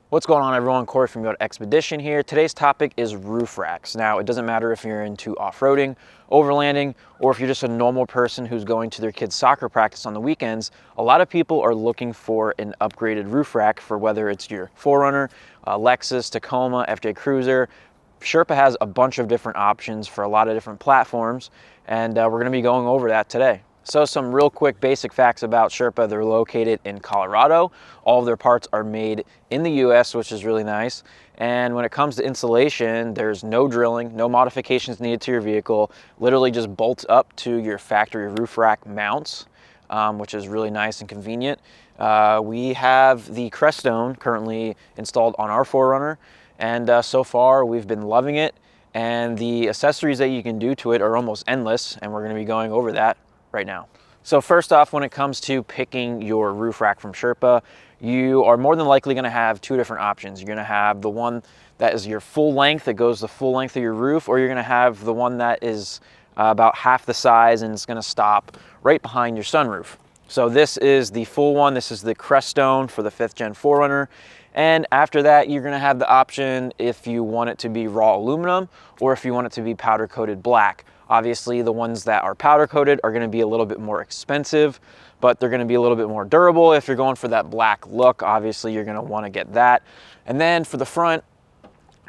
What's going on, everyone? Corey from Go to Expedition here. Today's topic is roof racks. Now, it doesn't matter if you're into off-roading, overlanding, or if you're just a normal person who's going to their kids' soccer practice on the weekends. A lot of people are looking for an upgraded roof rack for whether it's your 4Runner, Lexus, Tacoma, FJ Cruiser. Sherpa has a bunch of different options for a lot of different platforms, and we're going to be going over that today. So some real quick basic facts about Sherpa. They're located in Colorado. All of their parts are made in the US, which is really nice. And when it comes to installation, there's no drilling, no modifications needed to your vehicle. Literally just bolts up to your factory roof rack mounts, which is really nice and convenient. We have the Crestone currently installed on our 4Runner, and so far we've been loving it. And the accessories that you can do to it are almost endless, and we're going to be going over that right now. So first off, when it comes to picking your roof rack from Sherpa, you are more than likely going to have two different options. You're going to have the one that is your full length, that goes the full length of your roof, or you're going to have the one that is about half the size and it's going to stop right behind your sunroof. So this is the full one. This is the Crestone for the 5th gen 4Runner. And after that, you're going to have the option if you want it to be raw aluminum or if you want it to be powder coated black. Obviously, the ones that are powder coated are going to be a little bit more expensive, but they're going to be a little bit more durable. If you're going for that black look, obviously you're going to want to get that. And then for the front,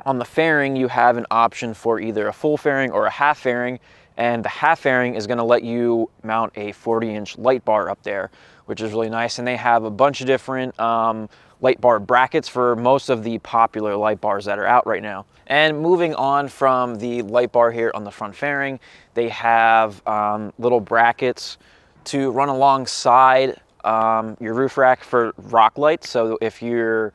on the fairing, you have an option for either a full fairing or a half fairing. And the half fairing is going to let you mount a 40-inch light bar up there, which is really nice. And they have a bunch of different light bar brackets for most of the popular light bars that are out right now. And moving on from the light bar here on the front fairing, they have little brackets to run alongside your roof rack for rock lights. So if you're,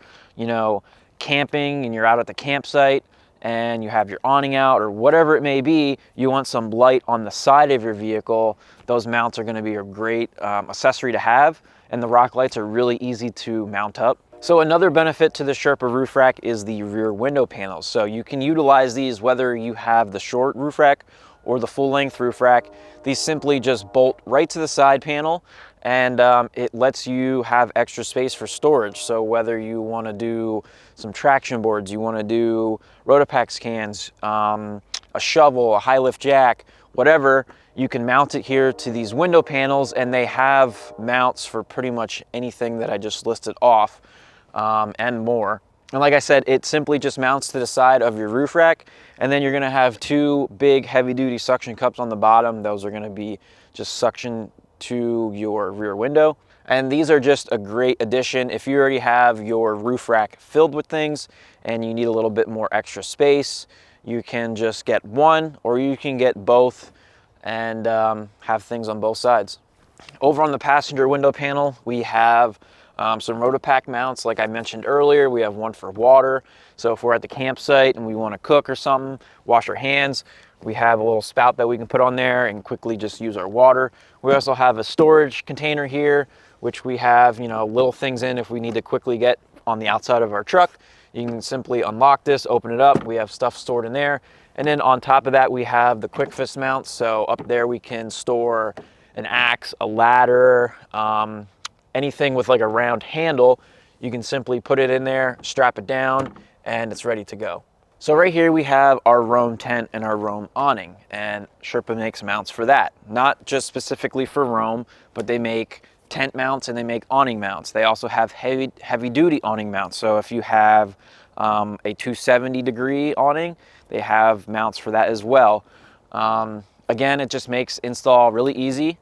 camping and you're out at the campsite and you have your awning out or whatever it may be, you want some light on the side of your vehicle, those mounts are going to be a great accessory to have, and the rock lights are really easy to mount up. So another benefit to the Sherpa roof rack is the rear window panels. So you can utilize these whether you have the short roof rack or the full length roof rack. These simply just bolt right to the side panel, and it lets you have extra space for storage. So whether you want to do some traction boards, you want to do Rotopax cans, a shovel, a high lift jack, whatever, you can mount it here to these window panels, and they have mounts for pretty much anything that I just listed off and more. And like I said, it simply just mounts to the side of your roof rack, and then you're going to have two big heavy-duty suction cups on the bottom. Those are going to be just suction to your rear window. And these are just a great addition if you already have your roof rack filled with things and you need a little bit more extra space. You can just get one, or you can get both and have things on both sides. Over on the passenger window panel, we have some Rotopax mounts. Like I mentioned earlier, we have one for water. So if we're at the campsite and we want to cook or something, wash our hands, we have a little spout that we can put on there and quickly just use our water. We also have a storage container here, which we have, little things in if we need to quickly get on the outside of our truck. You can simply unlock this, open it up. We have stuff stored in there. And then on top of that, we have the quick fist mounts. So up there we can store an axe, a ladder, anything with like a round handle. You can simply put it in there, strap it down, and it's ready to go. So right here we have our Roam tent and our Roam awning, and Sherpa makes mounts for that. Not just specifically for Roam, but they make tent mounts and they make awning mounts. They also have heavy duty awning mounts. So if you have a 270-degree awning, they have mounts for that as well. Again, it just makes install really easy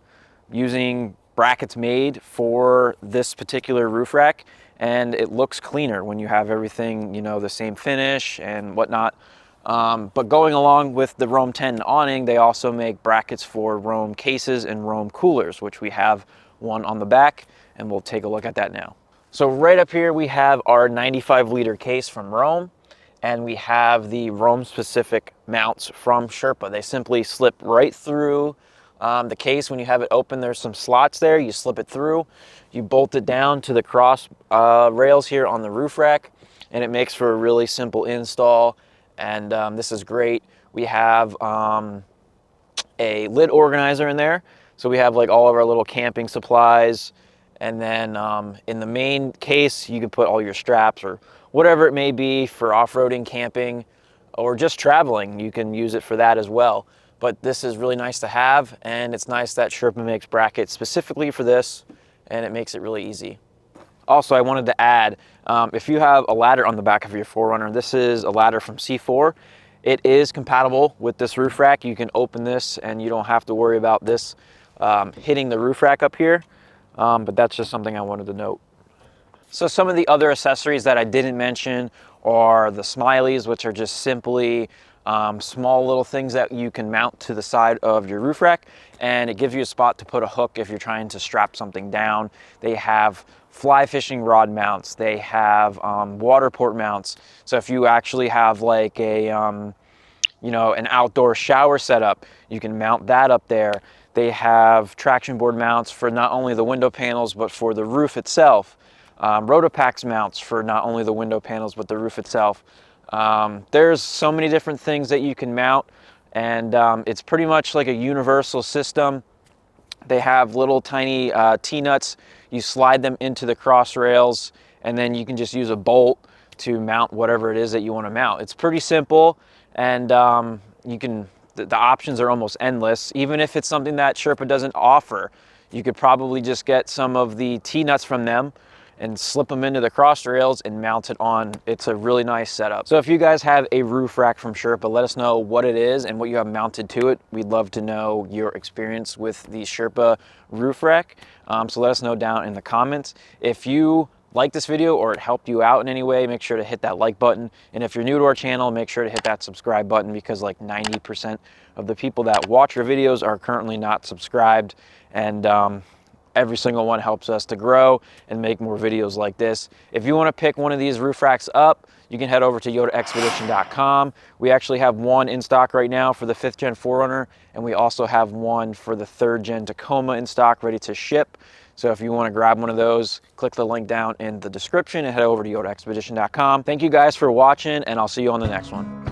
using brackets made for this particular roof rack, and it looks cleaner when you have everything, the same finish and whatnot. But going along with the Roam tent and awning, they also make brackets for Roam cases and Roam coolers, which we have one on the back, and we'll take a look at that now. So right up here we have our 95-liter case from Roam, and we have the Roam specific mounts from Sherpa. They simply slip right through the case. When you have it open, there's some slots there. You slip it through, you bolt it down to the cross rails here on the roof rack, and it makes for a really simple install. And this is great. We have a lid organizer in there, so we have like all of our little camping supplies. And then in the main case, you can put all your straps or whatever it may be for off-roading, camping, or just traveling. You can use it for that as well. But this is really nice to have, and it's nice that Sherpa makes brackets specifically for this, and it makes it really easy. Also, I wanted to add, if you have a ladder on the back of your 4Runner, this is a ladder from C4. It is compatible with this roof rack. You can open this and you don't have to worry about this hitting the roof rack up here, but that's just something I wanted to note. So some of the other accessories that I didn't mention are the smileys, which are just simply small little things that you can mount to the side of your roof rack, and it gives you a spot to put a hook if you're trying to strap something down. They have fly fishing rod mounts. They have water port mounts. So if you actually have like a you know, an outdoor shower setup, you can mount that up there. They have traction board mounts for not only the window panels but for the roof itself. Rotopax mounts for not only the window panels but the roof itself. There's so many different things that you can mount, and it's pretty much like a universal system. They have little tiny T-nuts. You slide them into the cross rails, and then you can just use a bolt to mount whatever it is that you want to mount. It's pretty simple, and the options are almost endless. Even if it's something that Sherpa doesn't offer, you could probably just get some of the T-nuts from them and slip them into the cross rails and mount it on. It's a really nice setup. So if you guys have a roof rack from Sherpa, let us know what it is and what you have mounted to it. We'd love to know your experience with the Sherpa roof rack. So let us know down in the comments. If you like this video or it helped you out in any way, make sure to hit that like button. And if you're new to our channel, make sure to hit that subscribe button, because like 90% of the people that watch our videos are currently not subscribed. And every single one helps us to grow and make more videos like this. If you want to pick one of these roof racks up, you can head over to yodaexpedition.com. We actually have one in stock right now for the 5th gen 4Runner, and we also have one for the 3rd gen Tacoma in stock ready to ship. So if you want to grab one of those, click the link down in the description and head over to yodaexpedition.com. Thank you guys for watching, and I'll see you on the next one.